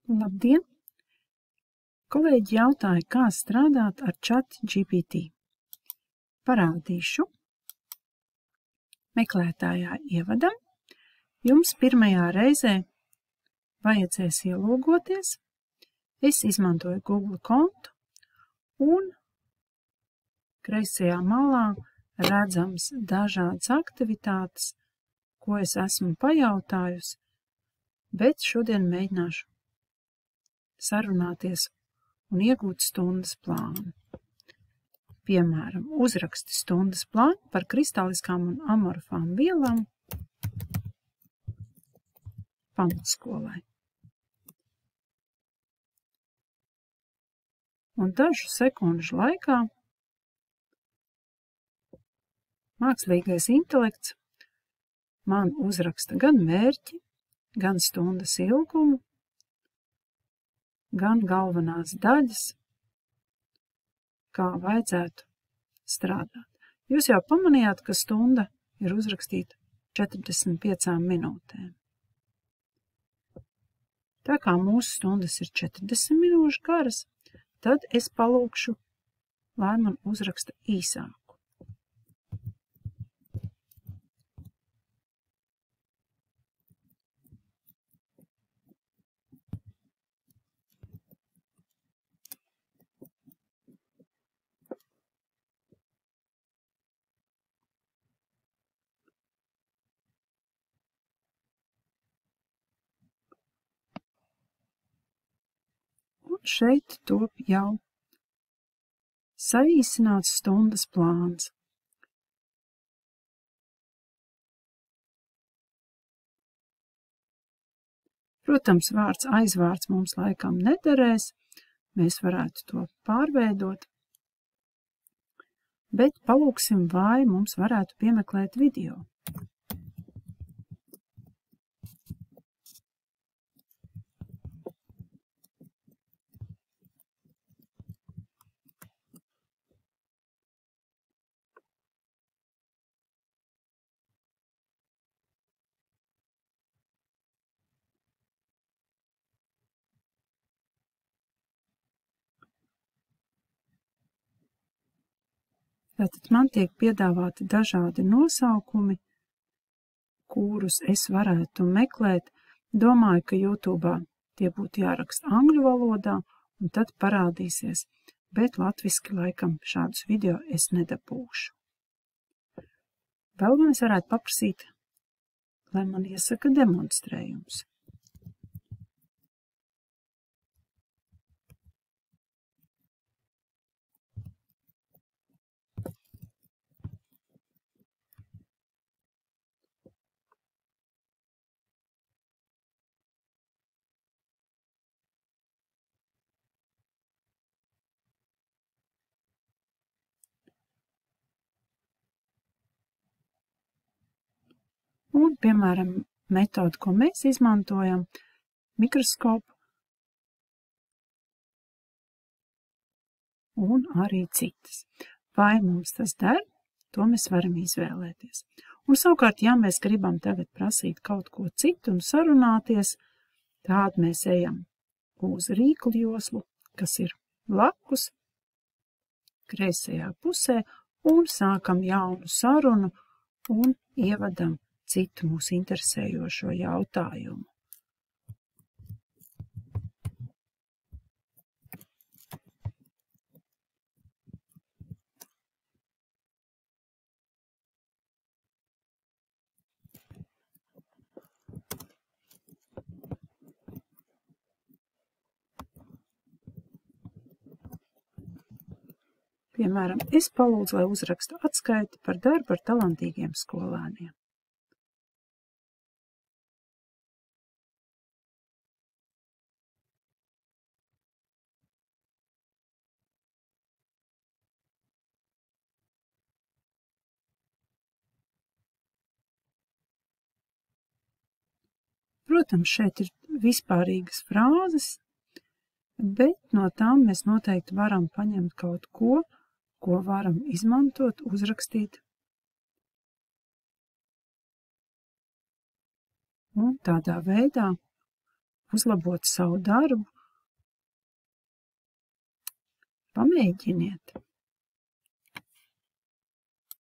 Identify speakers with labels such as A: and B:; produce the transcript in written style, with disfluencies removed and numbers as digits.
A: Labdien! Kolēģi jautāja, kā strādāt ar ChatGPT. Parādīšu. Meklētājā ievadam. Jums pirmajā reizē vajadzēs ielūgoties. Es izmantoju Google kontu un kreisajā malā redzams dažādas aktivitātes, ko es esmu pajautājusi, bet šodien mēģināšu sarunāties un iegūt stundas plānu. Piemēram, uzraksti stundas plānu par kristāliskām un amorfām vielām pamatskolai. Un dažu sekundžu laikā mākslīgais intelekts man uzraksta gan mērķi, gan stundas ilgumu, gan galvenās daļas, kā vajadzētu strādāt. Jūs jau pamanījāt, ka stunda ir uzrakstīta 45 minūtēm. Tā kā mūsu stundas ir 40 minūšu garas, tad es palūkšu, lai man uzraksta īsāku. Un šeit top jau saīsināts stundas plāns. Protams, vārds aizvārds mums laikam nederēs, mēs varētu to pārveidot, bet palūksim, vai mums varētu piemeklēt video. Tātad man tiek piedāvāti dažādi nosaukumi, kurus es varētu meklēt. Domāju, ka YouTube'ā tie būtu jāraksta angļu valodā, un tad parādīsies, bet latviski laikam šādus video es nedabūšu. Vēl mēs varētu paprasīt, lai man iesaka demonstrējums. Un, piemēram, metodi, ko mēs izmantojam, mikroskopu un arī citas. Vai mums tas der, to mēs varam izvēlēties. Un savukārt, ja mēs gribam tagad prasīt kaut ko citu un sarunāties, tād mēs ejam uz rīklu joslu, kas ir blakus, kreisajā pusē, un sākam jaunu sarunu un ievadam citu mūs interesējošo jautājumu. Piemēram, es palūdzu, lai uzraksta atskaiti par darbu ar talantīgiem skolēniem. Protams, šeit ir vispārīgas frāzes, bet no tām mēs noteikti varam paņemt kaut ko, ko varam izmantot, uzrakstīt. Un tādā veidā uzlabot savu darbu, pamēģiniet!